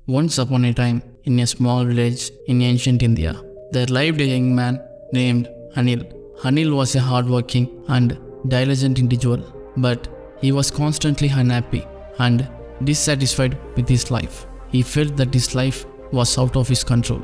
Once upon a time, in a small village in ancient India, there lived a young man named Anil. Anil was a hardworking and diligent individual, but he was constantly unhappy and dissatisfied with his life. He felt that his life was out of his control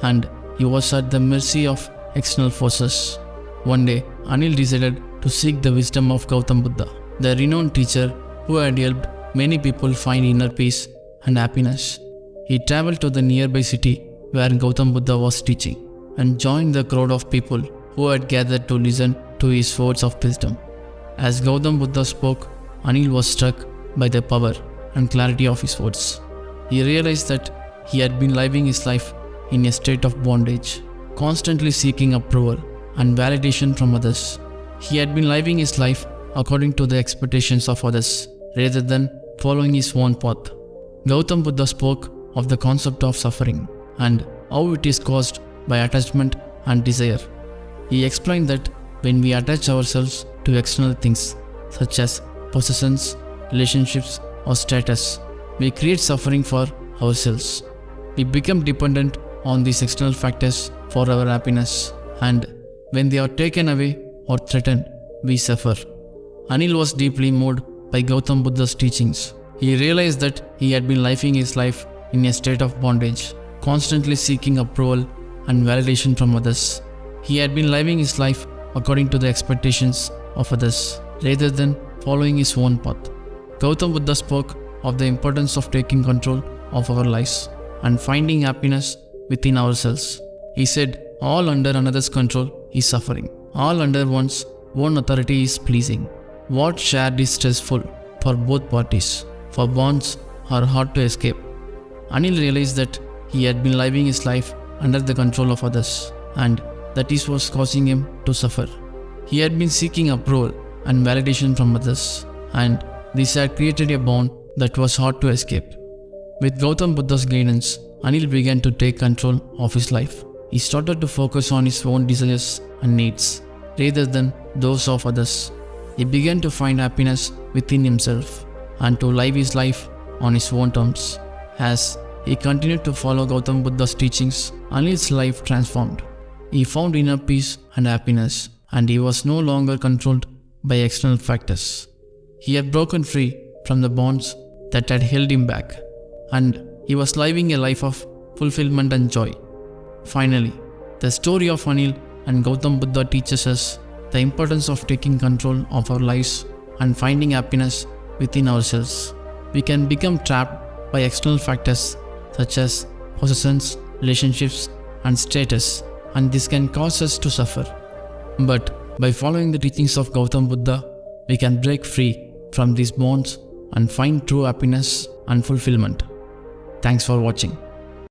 and he was at the mercy of external forces. One day, Anil decided to seek the wisdom of Gautam Buddha, the renowned teacher who had helped many people find inner peace and happiness. He traveled to the nearby city where Gautam Buddha was teaching and joined the crowd of people who had gathered to listen to his words of wisdom. As Gautam Buddha spoke, Anil was struck by the power and clarity of his words. He realized that he had been living his life in a state of bondage, constantly seeking approval and validation from others. He had been living his life according to the expectations of others rather than following his own path. Gautam Buddha spoke of the concept of suffering and how it is caused by attachment and desire. He explained that when we attach ourselves to external things such as possessions, relationships, or status, we create suffering for ourselves. We become dependent on these external factors for our happiness, and when they are taken away or threatened, we suffer. Anil was deeply moved by Gautam Buddha's teachings. He realized that he had been living his life in a state of bondage, constantly seeking approval and validation from others. He had been living his life according to the expectations of others, rather than following his own path. Gautam Buddha spoke of the importance of taking control of our lives and finding happiness within ourselves. He said, all under another's control is suffering. All under one's own authority is pleasing. What shared is stressful for both parties, for bonds are hard to escape. Anil realized that he had been living his life under the control of others, and that is what was causing him to suffer. He had been seeking approval and validation from others, and this had created a bond that was hard to escape. With Gautam Buddha's guidance, Anil began to take control of his life. He started to focus on his own desires and needs, rather than those of others. He began to find happiness within himself and to live his life on his own terms. As he continued to follow Gautam Buddha's teachings, Anil's life transformed. He found inner peace and happiness, and he was no longer controlled by external factors. He had broken free from the bonds that had held him back, and he was living a life of fulfillment and joy. Finally, the story of Anil and Gautam Buddha teaches us the importance of taking control of our lives and finding happiness within ourselves. We can become trapped by external factors such as possessions, relationships, and status, and this can cause us to suffer. But by following the teachings of Gautam Buddha, we can break free from these bonds and find true happiness and fulfillment. Thanks for watching.